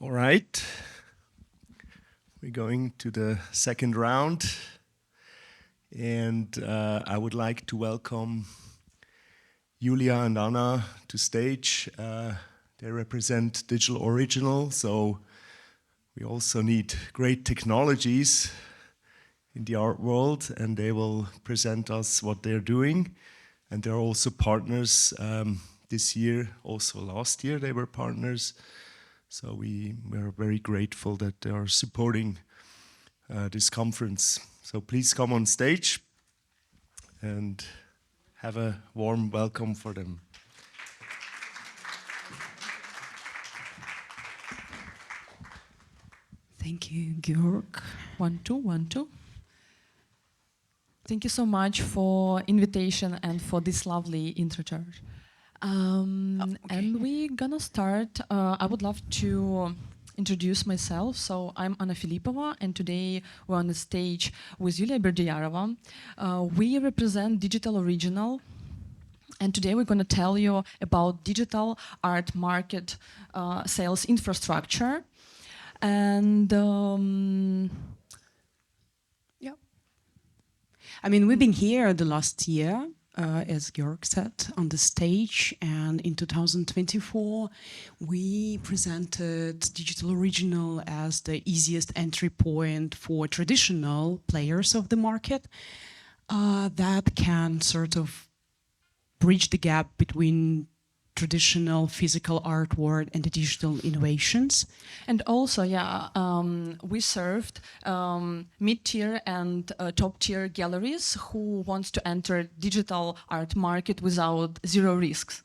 All right, we're going to the second round, and I would like to welcome Yulia and Anna to stage. They represent Digital Original, so we also need great technologies in the art world, and they will present us what they're doing. And they're also partners this year, also last year they were partners. So we're very grateful that they are supporting this conference. So please come on stage and have a warm welcome for them. Thank you, Georg. 1, 2, 1, 2. Thank you so much for invitation and for this lovely intro. Okay. And we're gonna start. I would love to introduce myself. So I'm Anna Filippova, and today we're on the stage with Yulia Berdiiarova. We represent Digital Original, and today we're gonna tell you about digital art market sales infrastructure. And Yeah. I mean, we've been here the last year, as Georg said, on the stage, and in 2024 we presented Digital Original as the easiest entry point for traditional players of the market that can sort of bridge the gap between traditional physical art world and the digital innovations. And also, we served mid-tier and top-tier galleries who wants to enter digital art market without zero risks.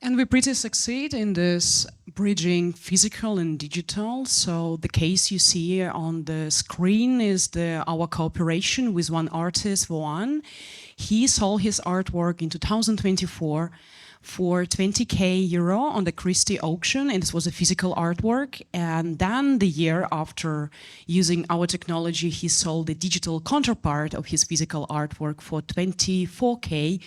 And we pretty succeed in this bridging physical and digital. So the case you see on the screen is our cooperation with one artist, Voan. He sold his artwork in 2024 for 20k euro on the Christie auction, and this was a physical artwork. And then the year after, using our technology, he sold the digital counterpart of his physical artwork for 24k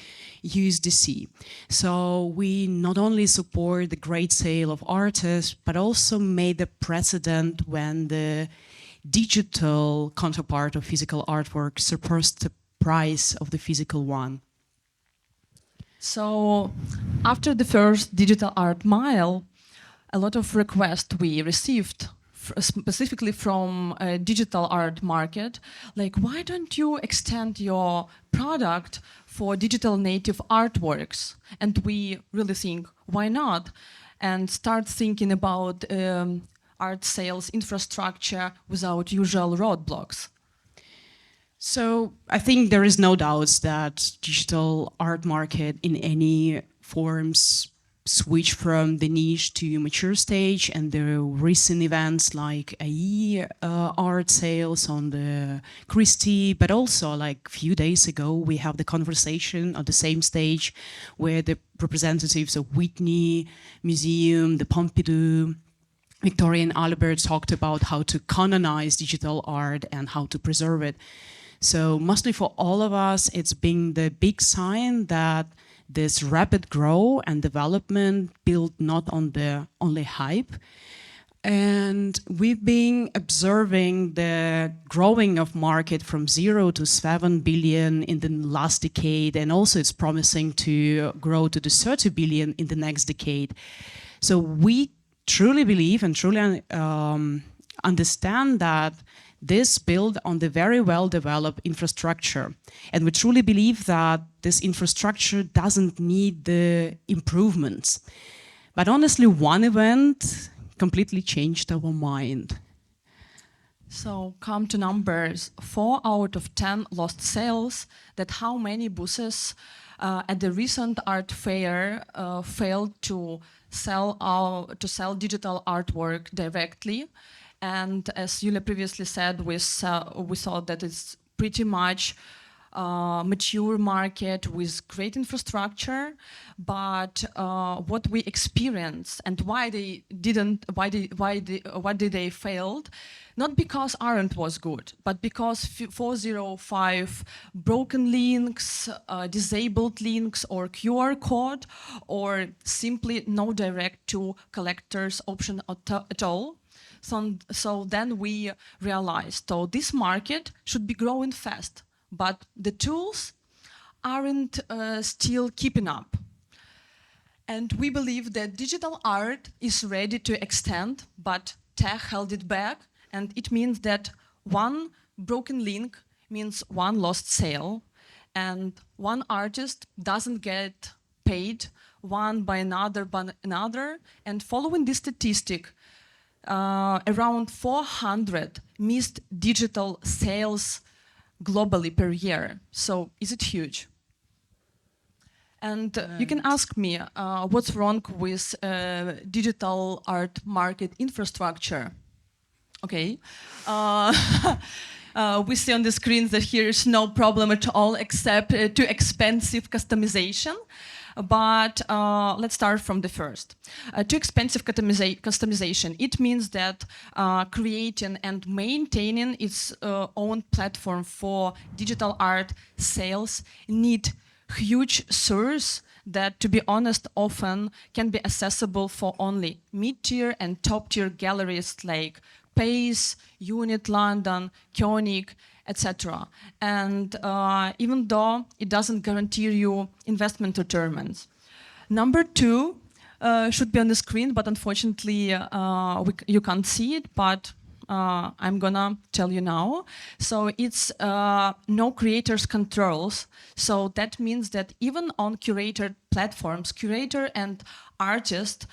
USDC. So we not only support the great sale of artists, but also made the precedent when the digital counterpart of physical artwork surpassed the price of the physical one. So after the first digital art mile, a lot of requests we received specifically from a digital art market, like, why don't you extend your product for digital native artworks? And we really think, why not? And start thinking about art sales infrastructure without usual roadblocks. So I think there is no doubt that digital art market in any forms switch from the niche to mature stage, and there are recent events like AE art sales on the Christie, but also like a few days ago we have the conversation on the same stage where the representatives of Whitney Museum, the Pompidou, Victoria and Albert talked about how to canonize digital art and how to preserve it. So mostly for all of us, it's been the big sign that this rapid growth and development built not on the only hype. And we've been observing the growing of market from 0 to 7 billion in the last decade, and also it's promising to grow to the 30 billion in the next decade. So we truly believe and truly understand that this built on the very well-developed infrastructure. And we truly believe that this infrastructure doesn't need the improvements. But honestly, one event completely changed our mind. So come to numbers, 4 out of 10 lost sales. That how many booths at the recent art fair failed to sell digital artwork directly. And as Yulia previously said, we thought that it's pretty much mature market with great infrastructure, but what we experience and why they didn't, why did they failed? Not because aren't was good, but because 405 broken links, disabled links, or QR code, or simply no direct to collectors option at all. So then we realized, so this market should be growing fast, but the tools aren't still keeping up. And we believe that digital art is ready to extend, but tech held it back. And it means that one broken link means one lost sale, and one artist doesn't get paid, one by another, And following this statistic, around 400 missed digital sales globally per year. So is it huge? And you can ask me what's wrong with digital art market infrastructure. Okay. We see on the screens that here is no problem at all except too expensive customization. But let's start from the first. Too expensive customization. It means that creating and maintaining its own platform for digital art sales need huge servers that, to be honest, often can be accessible for only mid-tier and top-tier galleries like Pace, Unit London, Koenig, etc. And even though it doesn't guarantee you investment returns. Number two should be on the screen, but unfortunately you can't see it, but I'm gonna tell you now. So it's no creators controls. So that means that even on curated platforms, curator and artist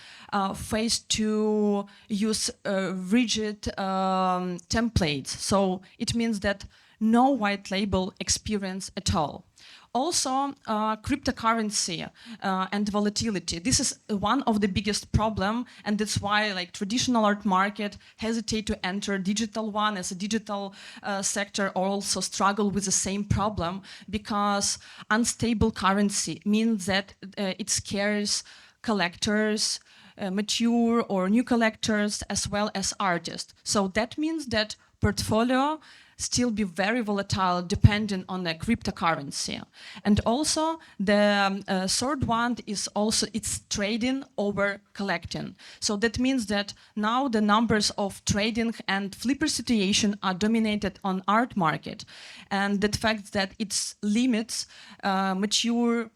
face to use rigid templates. So it means that no white label experience at all. Also, cryptocurrency and volatility. This is one of the biggest problem, and that's why like traditional art market hesitate to enter digital one, as a digital sector also struggle with the same problem, because unstable currency means that it scares collectors, mature or new collectors, as well as artists. So that means that portfolio still be very volatile depending on the cryptocurrency. And also the third one is also it's trading over collecting. So that means that now the numbers of trading and flipper situation are dominated on art market, and the fact that it limits mature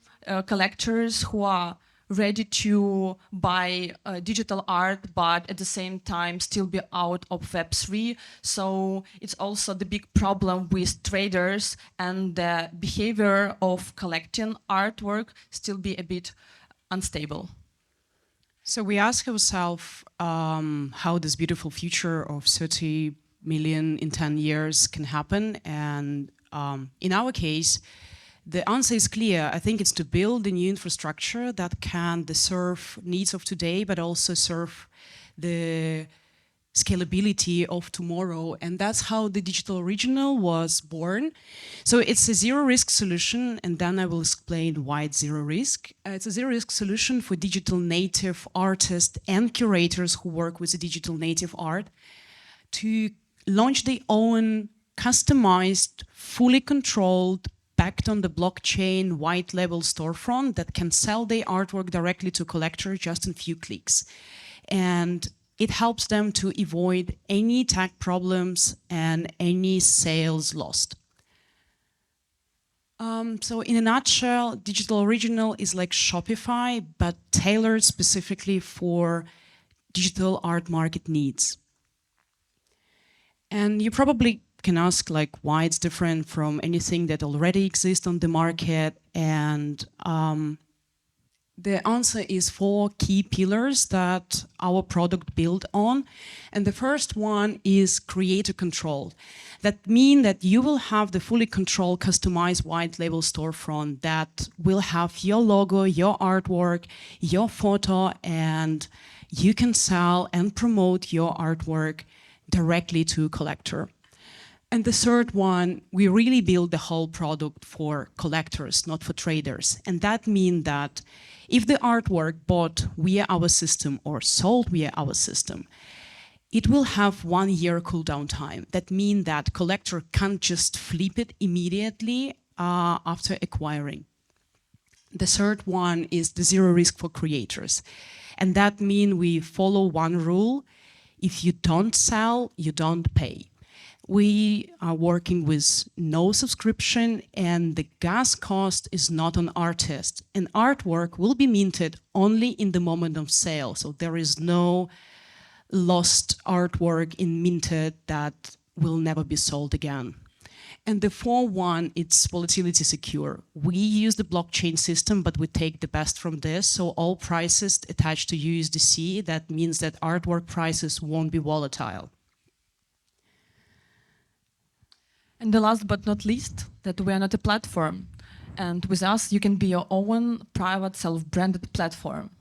collectors who are ready to buy digital art, but at the same time still be out of Web3. So it's also the big problem with traders, and the behavior of collecting artwork still be a bit unstable. So we ask ourselves how this beautiful future of 30 million in 10 years can happen. And in our case, the answer is clear. I think it's to build a new infrastructure that can serve needs of today, but also serve the scalability of tomorrow. And that's how the Digital Original was born. So it's a zero-risk solution, and then I will explain why it's zero risk. It's a zero-risk solution for digital native artists and curators who work with the digital native art to launch their own customized, fully controlled, backed on the blockchain, white label storefront that can sell their artwork directly to collectors just in a few clicks. And it helps them to avoid any tech problems and any sales lost. So in a nutshell, Digital Original is like Shopify, but tailored specifically for digital art market needs. And you probably can ask like why it's different from anything that already exists on the market, and the answer is 4 key pillars that our product built on. And the first one is creator control. That means that you will have the fully controlled, customized white label storefront that will have your logo, your artwork, your photo, and you can sell and promote your artwork directly to a collector. And the third one, we really build the whole product for collectors, not for traders. And that means that if the artwork bought via our system or sold via our system, it will have 1 year cooldown time. That means that collector can't just flip it immediately after acquiring. The third one is the zero risk for creators. And that means we follow one rule: if you don't sell, you don't pay. We are working with no subscription, and the gas cost is not on artist. And artwork will be minted only in the moment of sale. So there is no lost artwork in minted that will never be sold again. And the fourth one, it's volatility secure. We use the blockchain system, but we take the best from this. So all prices attached to USDC, that means that artwork prices won't be volatile. And the last but not least, that we are not a platform. And with us, you can be your own private self-branded platform.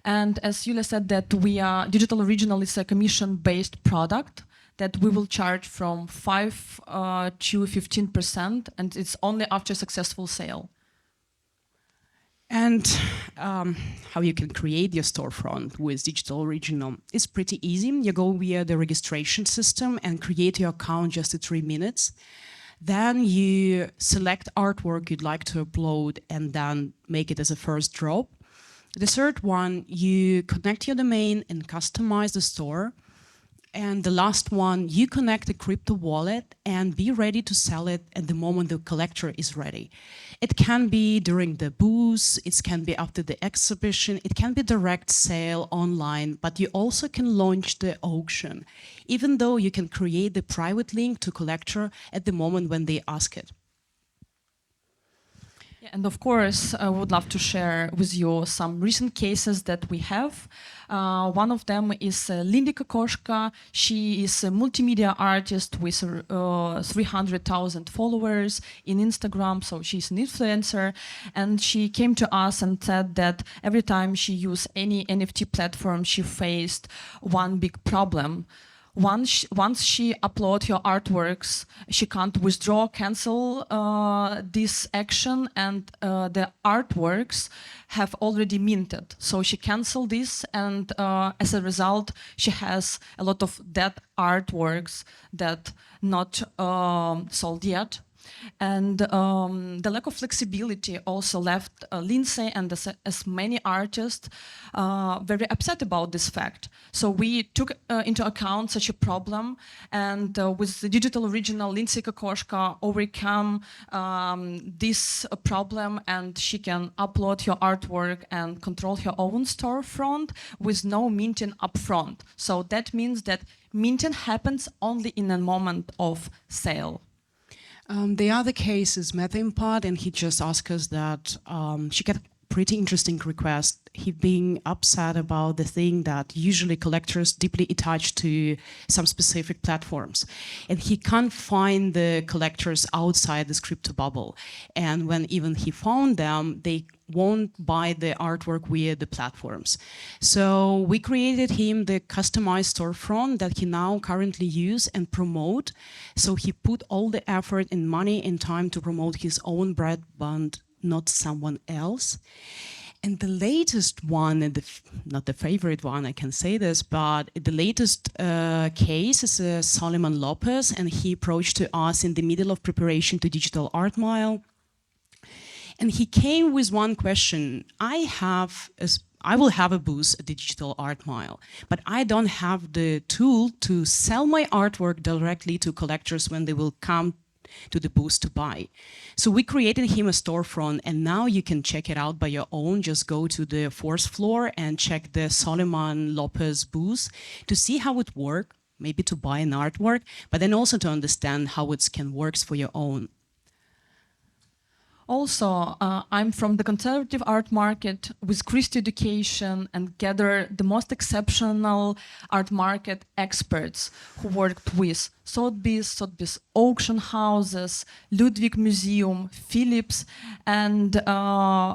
And as Yulia said, that we are Digital Original is a commission-based product that we will charge from 5 to 15%, and it's only after successful sale. And how you can create your storefront with Digital Original is pretty easy. You go via the registration system and create your account just in 3 minutes. Then you select artwork you'd like to upload and then make it as a first drop. The third one, you connect your domain and customize the store. And the last one, you connect a crypto wallet and be ready to sell it at the moment the collector is ready. It can be during the booth, it can be after the exhibition, it can be direct sale online, but you also can launch the auction, even though you can create the private link to collector at the moment when they ask it. And of course, I would love to share with you some recent cases that we have. One of them is Lindy Kokoschka. She is a multimedia artist with 300,000 followers in Instagram, so she's an influencer. And she came to us and said that every time she used any NFT platform, she faced one big problem. Once she uploads her artworks, she can't withdraw, cancel this action, and the artworks have already minted. So she canceled this, and as a result, she has a lot of dead artworks that not sold yet. And the lack of flexibility also left Lindsay and as many artists very upset about this fact. So we took into account such a problem, and with the Digital Original, Lindsay Kokoschka overcome this problem, and she can upload her artwork and control her own storefront with no minting upfront. So that means that minting happens only in a moment of sale. The other case is Methimpod, and he just asked us that she got a pretty interesting request. He being upset about the thing that usually collectors deeply attached to some specific platforms. And he can't find the collectors outside this crypto bubble. And when even he found them, they won't buy the artwork via the platforms. So we created him the customized storefront that he now currently use and promote. So he put all the effort and money and time to promote his own brand, not someone else. And the latest one, and not the favorite one, I can say this, but the latest case is Solomon Lopez, and he approached to us in the middle of preparation to Digital Art Mile. And he came with one question: I will have a booth at the Digital Art Mile, but I don't have the tool to sell my artwork directly to collectors when they will come to the booth to buy. So we created him a storefront, and now you can check it out by your own. Just go to the 4th floor and check the Solomon Lopez booth to see how it works, maybe to buy an artwork, but then also to understand how it can work for your own. Also, I'm from the conservative art market with Christie Education and gather the most exceptional art market experts who worked with Sotheby's auction houses, Ludwig Museum, Philips, and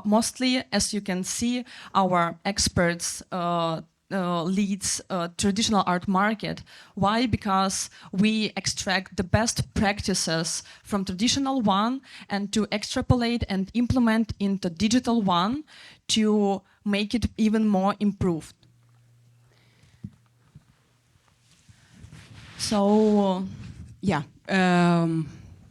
mostly, as you can see, our experts leads traditional art market. Why? Because we extract the best practices from traditional one and to extrapolate and implement into digital one to make it even more improved. So, Yeah.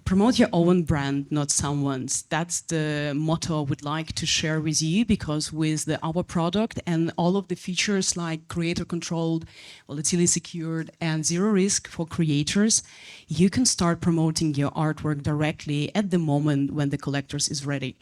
Promote your own brand, not someone's. That's the motto I would like to share with you, because with our product and all of the features like creator controlled, volatility secured, and zero risk for creators, you can start promoting your artwork directly at the moment when the collectors is ready.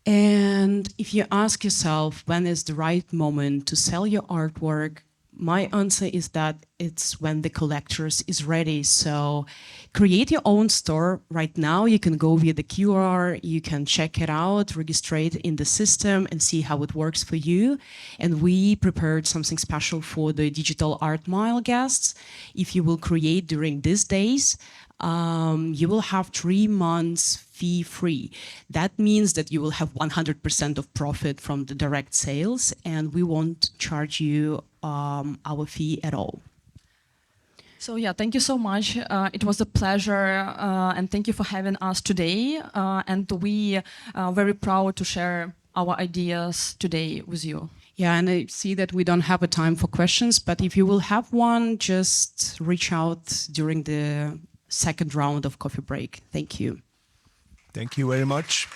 And if you ask yourself when is the right moment to sell your artwork, my answer is that it's when the collectors is ready. So create your own store right now. You can go via the QR, you can check it out, register it in the system and see how it works for you. And we prepared something special for the Digital Art Mile guests. If you will create during these days, you will have 3 months fee-free. That means that you will have 100% of profit from the direct sales, and we won't charge you our fee at all. So yeah, thank you so much. It was a pleasure, and thank you for having us today. And we are very proud to share our ideas today with you. Yeah, and I see that we don't have a time for questions, but if you will have one, just reach out during the second round of coffee break. Thank you. Thank you very much.